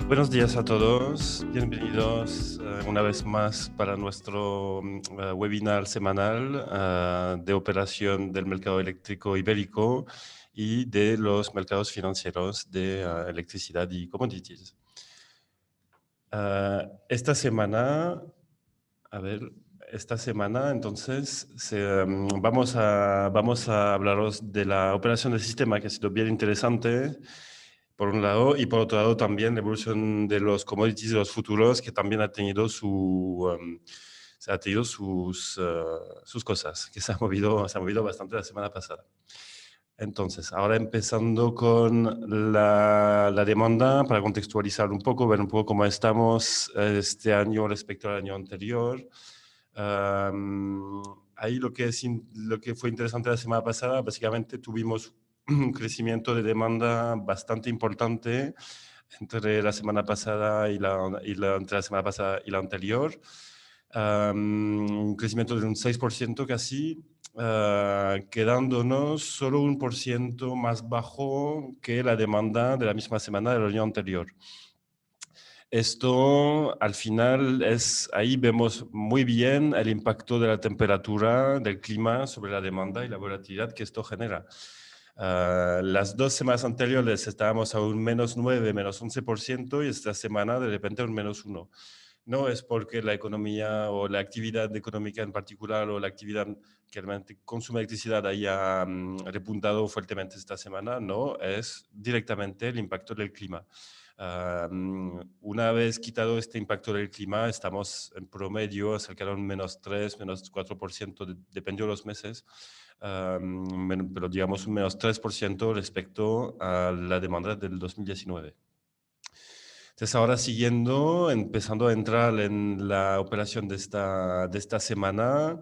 Buenos días a todos, bienvenidos una vez más para nuestro webinar semanal de operación del mercado eléctrico ibérico y de los mercados financieros de electricidad y commodities. Esta semana, a ver, esta semana entonces vamos a hablaros de la operación del sistema que ha sido bien interesante por un lado, y por otro lado también la evolución de los commodities y los futuros, que también ha tenido ha tenido sus cosas, que se ha movido bastante la semana pasada. Entonces, ahora empezando con la demanda, para contextualizar un poco, ver un poco cómo estamos este año respecto al año anterior. Ahí lo que fue interesante la semana pasada, básicamente tuvimos un crecimiento de demanda bastante importante entre la semana pasada entre la semana pasada y la anterior. Un crecimiento de un 6% casi, quedándonos solo 1% más bajo que la demanda de la misma semana del año anterior. Esto al final ahí vemos muy bien el impacto de la temperatura, del clima sobre la demanda y la volatilidad que esto genera. Las 2 semanas anteriores estábamos a un -9, -11% y esta semana de repente un -1. No es porque la economía o la actividad económica en particular o la actividad que realmente consume electricidad haya repuntado fuertemente esta semana, no, es directamente el impacto del clima. Una vez quitado este impacto del clima, estamos en promedio cerca de un -3, -4%, dependiendo de los meses, pero digamos un -3% respecto a la demanda del 2019. Entonces ahora empezando a entrar en la operación de esta semana,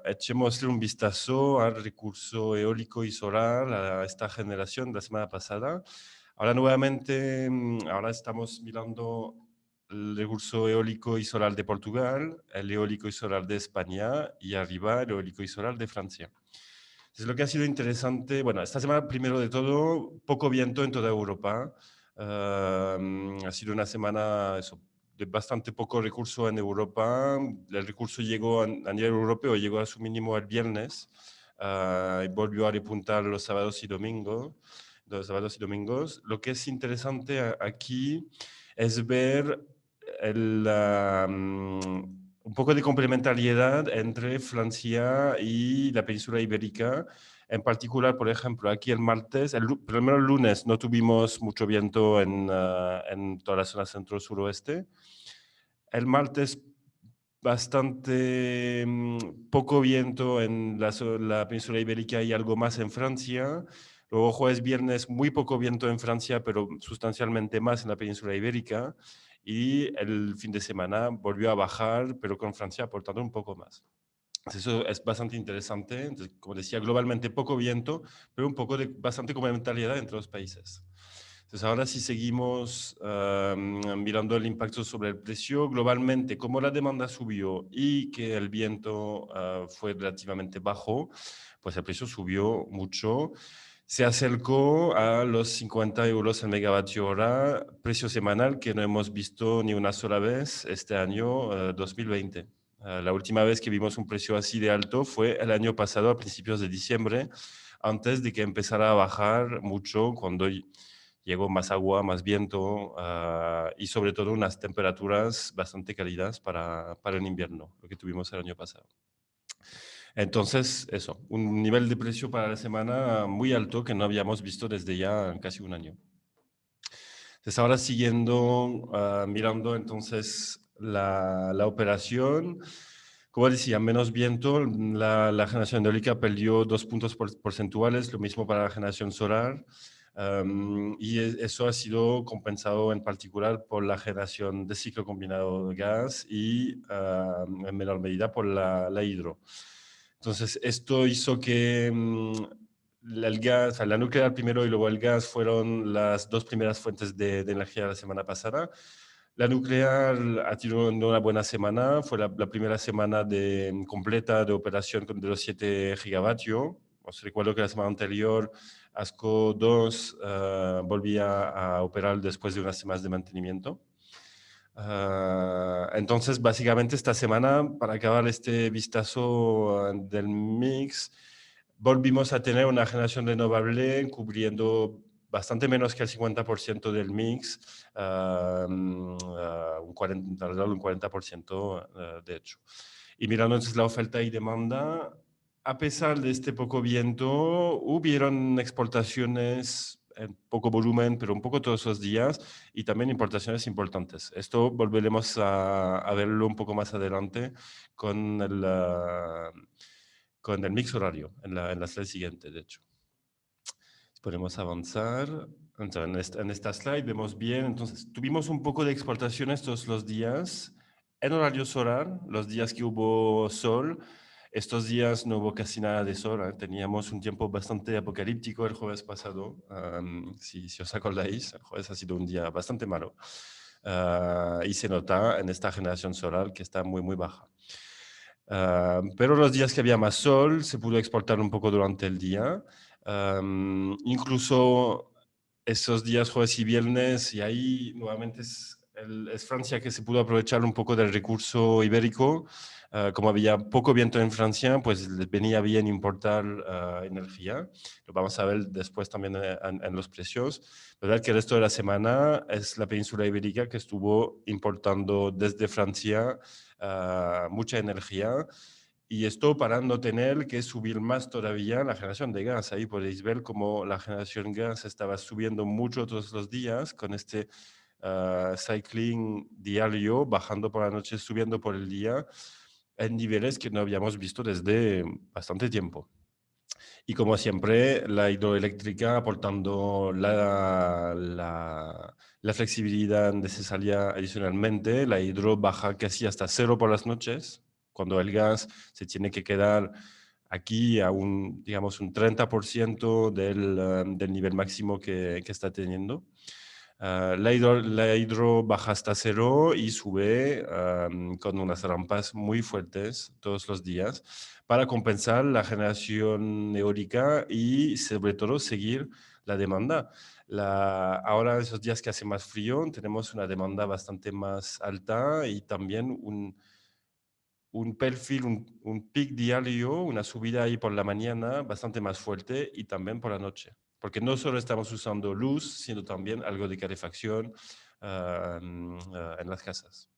echémosle un vistazo al recurso eólico y solar, a esta generación de la semana pasada. Ahora nuevamente, ahora estamos mirando el recurso eólico y solar de Portugal, el eólico y solar de España y arriba el eólico y solar de Francia. Entonces, lo que ha sido interesante, bueno, esta semana primero de todo, poco viento en toda Europa. Ha sido una semana de bastante poco recurso en Europa. El recurso llegó a nivel europeo, llegó a su mínimo el viernes y volvió a repuntar los sábados y domingos. Lo que es interesante aquí es ver un poco de complementariedad entre Francia y la península ibérica. En particular, por ejemplo, aquí el martes, primero el lunes no tuvimos mucho viento en toda la zona centro-suroeste. El martes bastante poco viento en la península ibérica y algo más en Francia. Luego jueves, viernes, muy poco viento en Francia, pero sustancialmente más en la península ibérica. Y el fin de semana volvió a bajar, pero con Francia aportando un poco más. Eso es bastante interesante. Entonces, como decía, globalmente poco viento, pero un poco de bastante complementariedad entre los países. Entonces, ahora si seguimos mirando el impacto sobre el precio, globalmente, como la demanda subió y que el viento fue relativamente bajo, pues el precio subió mucho. Se acercó a los 50 euros el megavatio hora, precio semanal que no hemos visto ni una sola vez este año 2020. La última vez que vimos un precio así de alto fue el año pasado, a principios de diciembre, antes de que empezara a bajar mucho, cuando llegó más agua, más viento y sobre todo unas temperaturas bastante cálidas para el invierno, lo que tuvimos el año pasado. Entonces, eso, un nivel de precio para la semana muy alto que no habíamos visto desde ya casi un año. Entonces, ahora siguiendo, mirando entonces la operación, como decía, menos viento, la generación eólica perdió 2 puntos porcentuales, lo mismo para la generación solar, y eso ha sido compensado en particular por la generación de ciclo combinado de gas y en menor medida por la hidro. Entonces, esto hizo que el gas, o sea, la nuclear primero y luego el gas fueron las dos primeras fuentes de energía la semana pasada. La nuclear ha tenido una buena semana, fue la primera semana completa de operación de los 7 gigavatios. Os recuerdo que la semana anterior ASCO 2 volvía a operar después de unas semanas de mantenimiento. Entonces, básicamente esta semana, para acabar este vistazo del mix, volvimos a tener una generación renovable cubriendo bastante menos que el 50% del mix, alrededor de un 40% de hecho. Y mirando entonces la oferta y demanda, a pesar de este poco viento, hubieron exportaciones en poco volumen, pero un poco todos los días, y también importaciones importantes. Esto volveremos a verlo un poco más adelante con con el mix horario, en la slide siguiente, de hecho. Podemos avanzar. Entonces, en esta slide vemos bien, entonces tuvimos un poco de exportaciones todos los días en horario solar, los días que hubo sol. Estos días no hubo casi nada de sol, ¿eh? Teníamos un tiempo bastante apocalíptico el jueves pasado. Si os acordáis, el jueves ha sido un día bastante malo. Y se nota en esta generación solar que está muy, muy baja. Pero los días que había más sol se pudo exportar un poco durante el día. Incluso esos días jueves y viernes, y ahí nuevamente es Francia que se pudo aprovechar un poco del recurso ibérico. Como había poco viento en Francia, pues les venía bien importar energía. Lo vamos a ver después también en los precios. ¿Verdad? Que el resto de la semana es la península ibérica que estuvo importando desde Francia mucha energía. Y esto para no tener que subir más todavía la generación de gas. Ahí podéis ver cómo la generación de gas estaba subiendo mucho todos los días con este cycling diario, bajando por la noche, subiendo por el día, en niveles que no habíamos visto desde bastante tiempo. Y como siempre, la hidroeléctrica aportando la flexibilidad necesaria adicionalmente. La hidro baja casi hasta cero por las noches, cuando el gas se tiene que quedar aquí a digamos, un 30% del nivel máximo que está teniendo. La hidro baja hasta cero y sube con unas rampas muy fuertes todos los días para compensar la generación eólica y sobre todo seguir la demanda. Ahora, esos días que hace más frío, tenemos una demanda bastante más alta y también un perfil, un pic diario, una subida ahí por la mañana bastante más fuerte y también por la noche. Porque no solo estamos usando luz, sino también algo de calefacción en las casas.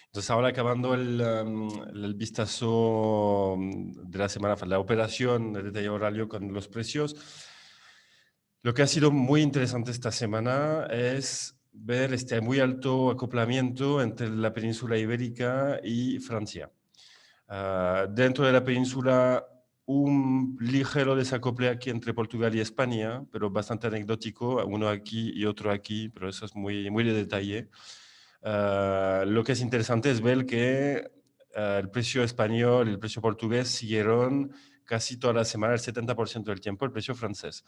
Entonces, ahora acabando el vistazo de la semana, la operación, el detalle horario con los precios, lo que ha sido muy interesante esta semana es ver este muy alto acoplamiento entre la península ibérica y Francia. Dentro de la península, un ligero desacople aquí entre Portugal y España, pero bastante anecdótico, uno aquí y otro aquí, pero eso es muy, muy de detalle. Lo que es interesante es ver que el precio español y el precio portugués siguieron casi toda la semana, el 70% del tiempo, el precio francés.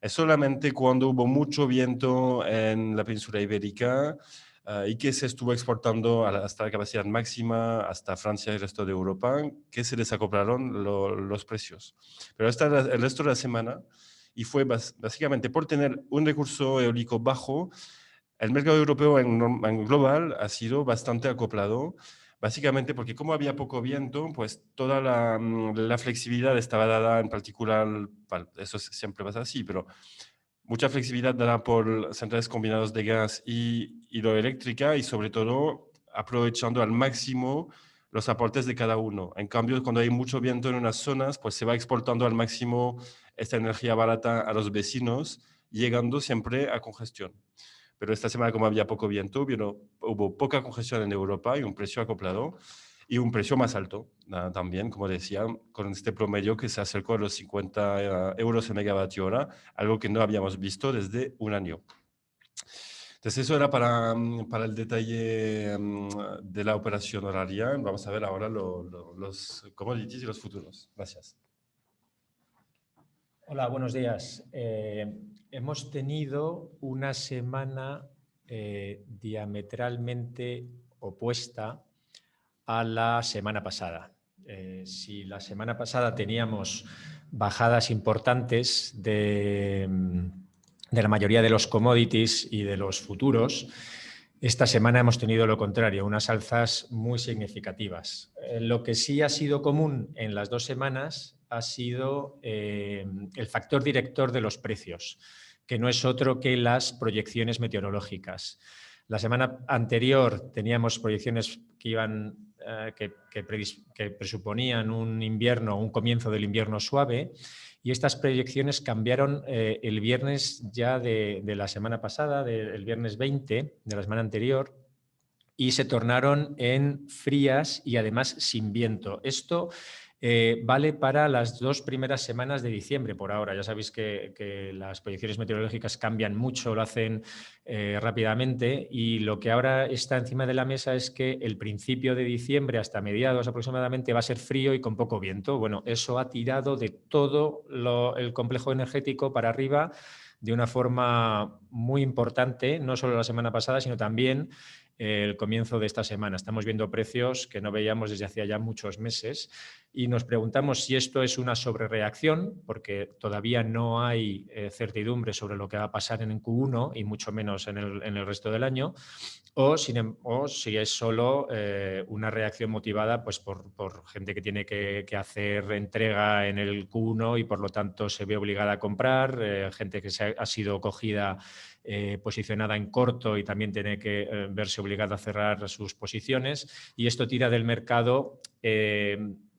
Es solamente cuando hubo mucho viento en la península ibérica y que se estuvo exportando hasta la capacidad máxima, hasta Francia y el resto de Europa, que se desacoplaron los precios. Pero hasta el resto de la semana, y fue básicamente por tener un recurso eólico bajo, el mercado europeo en global ha sido bastante acoplado, básicamente porque como había poco viento, pues toda la flexibilidad estaba dada en particular, eso siempre pasa así, pero mucha flexibilidad dada por centrales combinados de gas y hidroeléctrica y sobre todo aprovechando al máximo los aportes de cada uno. En cambio, cuando hay mucho viento en unas zonas, pues se va exportando al máximo esta energía barata a los vecinos, llegando siempre a congestión. Pero esta semana, como había poco viento, hubo poca congestión en Europa y un precio acoplado y un precio más alto también, como decía, con este promedio que se acercó a los 50 euros el megavatio hora, algo que no habíamos visto desde un año. Entonces eso era para el detalle de la operación horaria. Vamos a ver ahora los commodities y los futuros. Gracias. Hola, buenos días. Hemos tenido una semana diametralmente opuesta a la semana pasada. Si la semana pasada teníamos bajadas importantes de la mayoría de los commodities y de los futuros. Esta semana hemos tenido lo contrario, unas alzas muy significativas. Lo que sí ha sido común en las 2 semanas ha sido el factor director de los precios, que no es otro que las proyecciones meteorológicas. La semana anterior teníamos proyecciones que presuponían un invierno, un comienzo del invierno suave, y estas proyecciones cambiaron el viernes ya de la semana pasada, el viernes 20 de la semana anterior, y se tornaron en frías y además sin viento. Esto vale para las 2 primeras semanas de diciembre por ahora. Ya sabéis que las proyecciones meteorológicas cambian mucho, lo hacen rápidamente, y lo que ahora está encima de la mesa es que el principio de diciembre hasta mediados aproximadamente va a ser frío y con poco viento. Bueno, eso ha tirado de todo el complejo energético para arriba de una forma muy importante, no solo la semana pasada, sino también el comienzo de esta semana. Estamos viendo precios que no veíamos desde hacía ya muchos meses y nos preguntamos si esto es una sobrereacción, porque todavía no hay certidumbre sobre lo que va a pasar en Q1 y mucho menos en el resto del año, o si es solo una reacción motivada pues, por gente que tiene que hacer entrega en el Q1 y por lo tanto se ve obligada a comprar, gente que ha sido cogida posicionada en corto y también tiene que verse obligada a cerrar sus posiciones, y esto tira del mercado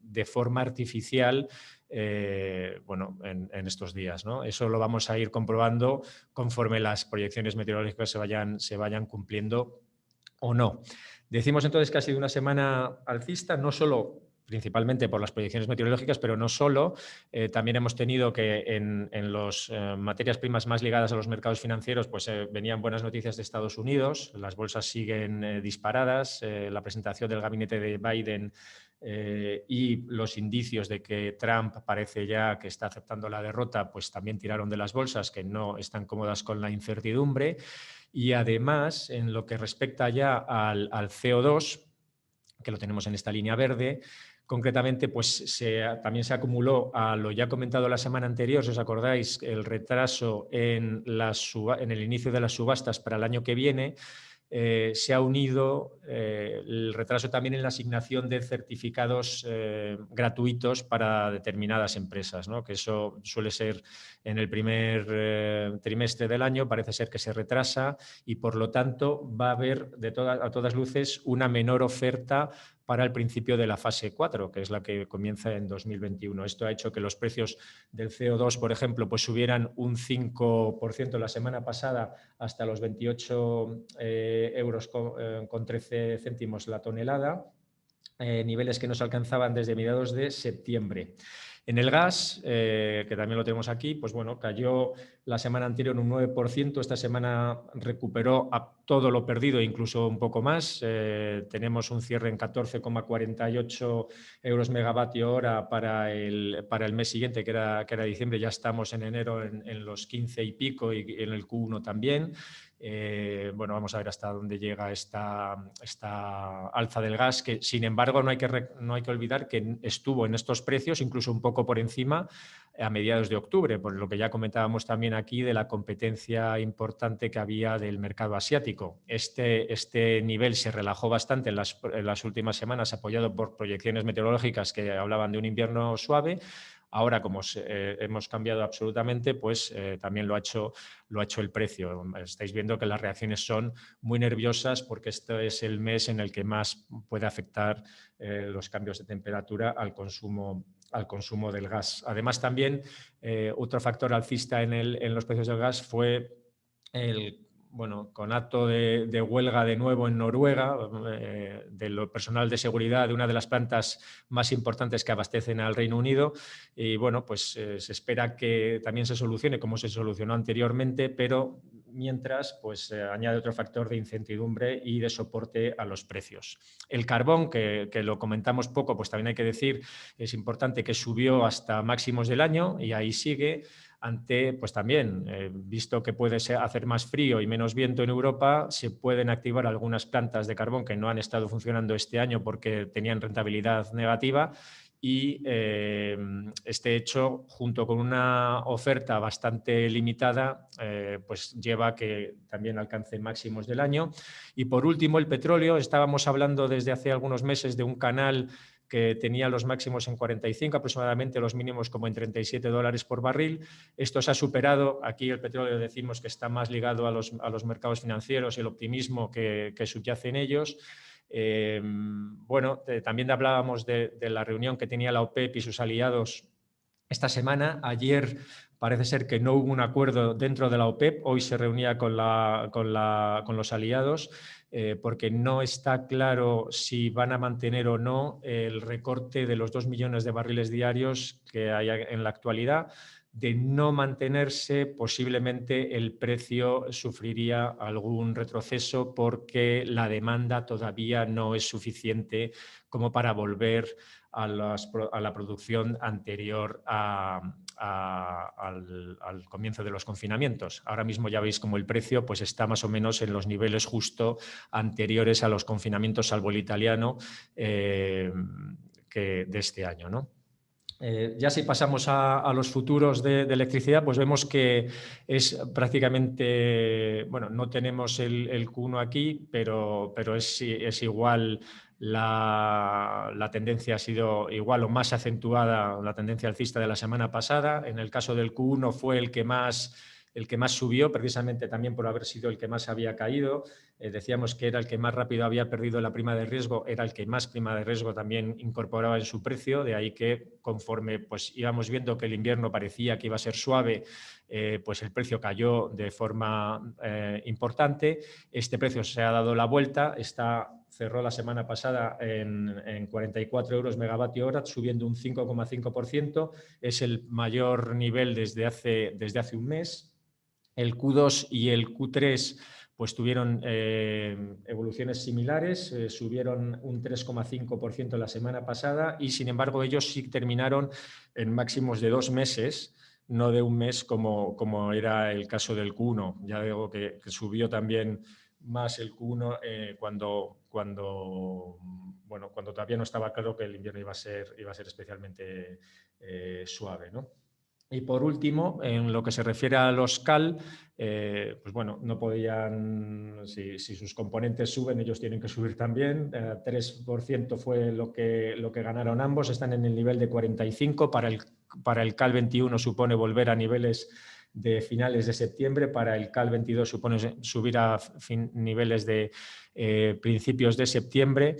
de forma artificial en estos días, ¿no? Eso lo vamos a ir comprobando conforme las proyecciones meteorológicas se vayan cumpliendo o no. Decimos entonces que ha sido una semana alcista, no solo principalmente por las proyecciones meteorológicas, pero no solo. También hemos tenido que en las materias primas más ligadas a los mercados financieros, pues venían buenas noticias de Estados Unidos, las bolsas siguen disparadas, la presentación del gabinete de Biden y los indicios de que Trump parece ya que está aceptando la derrota, pues también tiraron de las bolsas, que no están cómodas con la incertidumbre. Y además, en lo que respecta ya al CO2, que lo tenemos en esta línea verde, concretamente, pues también se acumuló a lo ya comentado la semana anterior, si os acordáis, el retraso en el inicio de las subastas para el año que viene. Se ha unido el retraso también en la asignación de certificados gratuitos para determinadas empresas, ¿no? Que eso suele ser en el primer trimestre del año, parece ser que se retrasa y por lo tanto va a haber a todas luces una menor oferta para el principio de la fase 4, que es la que comienza en 2021. Esto ha hecho que los precios del CO2, por ejemplo, pues subieran un 5% la semana pasada hasta los 28 euros con 13 céntimos la tonelada, niveles que nos alcanzaban desde mediados de septiembre. En el gas, que también lo tenemos aquí, pues bueno, cayó la semana anterior un 9%, esta semana recuperó a todo lo perdido, incluso un poco más. Tenemos un cierre en 14,48 euros megavatio hora para el mes siguiente, que era diciembre. Ya estamos en enero en los 15 y pico y en el Q1 también. Vamos a ver hasta dónde llega esta alza del gas, que sin embargo no hay que olvidar que estuvo en estos precios, incluso un poco por encima, a mediados de octubre, por lo que ya comentábamos también aquí de la competencia importante que había del mercado asiático. Este nivel se relajó bastante en las últimas semanas, apoyado por proyecciones meteorológicas que hablaban de un invierno suave. Ahora, como hemos cambiado absolutamente, pues también lo ha hecho el precio. Estáis viendo que las reacciones son muy nerviosas porque este es el mes en el que más puede afectar los cambios de temperatura al consumo del gas. Además, también otro factor alcista en los precios del gas fue el conato de huelga de nuevo en Noruega del personal de seguridad de una de las plantas más importantes que abastecen al Reino Unido, y se espera que también se solucione como se solucionó anteriormente, pero mientras añade otro factor de incertidumbre y de soporte a los precios. El carbón, que lo comentamos poco, pues también hay que decir, es importante, que subió hasta máximos del año y ahí sigue. Ante, pues también, visto que puede hacer más frío y menos viento en Europa, se pueden activar algunas plantas de carbón que no han estado funcionando este año porque tenían rentabilidad negativa, y este hecho, junto con una oferta bastante limitada, pues lleva a que también alcance máximos del año. Y por último, el petróleo. Estábamos hablando desde hace algunos meses de un canal que tenía los máximos en 45, aproximadamente los mínimos como en $37 por barril. Esto se ha superado. Aquí el petróleo decimos que está más ligado a los mercados financieros y el optimismo que subyace en ellos. Bueno, también hablábamos de la reunión que tenía la OPEP y sus aliados esta semana. Ayer parece ser que no hubo un acuerdo dentro de la OPEP. Hoy se reunía con los aliados porque no está claro si van a mantener o no el recorte de los 2 millones de barriles diarios que hay en la actualidad. De no mantenerse, posiblemente el precio sufriría algún retroceso porque la demanda todavía no es suficiente como para volver a la producción anterior al comienzo de los confinamientos. Ahora mismo ya veis como el precio pues, está más o menos en los niveles justo anteriores a los confinamientos, salvo el italiano, de este año, ¿no? Ya si pasamos a los futuros de electricidad, pues vemos que es prácticamente, bueno, no tenemos el Q1 aquí, pero es igual, la tendencia ha sido igual o más acentuada, la tendencia alcista de la semana pasada. En el caso del Q1 fue el que más subió, precisamente también por haber sido el que más había caído. Decíamos que era el que más rápido había perdido la prima de riesgo, era el que más prima de riesgo también incorporaba en su precio, de ahí que conforme pues, íbamos viendo que el invierno parecía que iba a ser suave, pues el precio cayó de forma importante. Este precio se ha dado la vuelta, cerró la semana pasada en 44 euros megavatio hora, subiendo un 5,5%. Es el mayor nivel desde hace un mes. El Q2 y el Q3 pues tuvieron evoluciones similares, subieron un 3,5% la semana pasada y, sin embargo, ellos sí terminaron en máximos de 2 meses, no de un mes como era el caso del Q1. Ya digo que subió también más el Q1 cuando todavía no estaba claro que el invierno iba a ser especialmente suave, ¿no? Y por último, en lo que se refiere a los CAL, pues bueno, no podían, si sus componentes suben, ellos tienen que subir también. 3% fue lo que ganaron ambos, están en el nivel de 45. Para el CAL 21 supone volver a niveles de finales de septiembre, para el CAL 22 supone subir a niveles de principios de septiembre.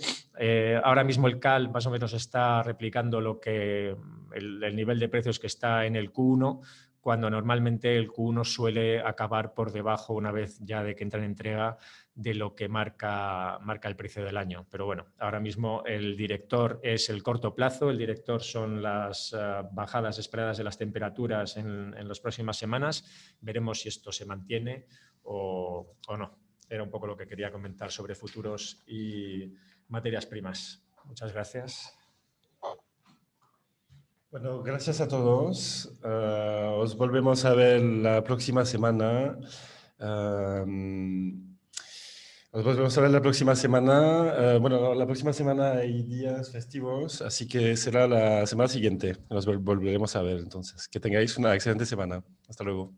Ahora mismo el CAL más o menos está replicando el nivel de precios que está en el Q1, cuando normalmente el Q1 suele acabar por debajo, una vez ya de que entra en entrega, de lo que marca el precio del año. Pero bueno, ahora mismo el director es el corto plazo, el director son las bajadas esperadas de las temperaturas en las próximas semanas. Veremos si esto se mantiene o no. Era un poco lo que quería comentar sobre futuros y materias primas. Muchas gracias. Bueno, gracias a todos. Os volvemos a ver la próxima semana. Nos volvemos a ver la próxima semana. Bueno, la próxima semana hay días festivos, así que será la semana siguiente. Nos volveremos a ver entonces. Que tengáis una excelente semana. Hasta luego.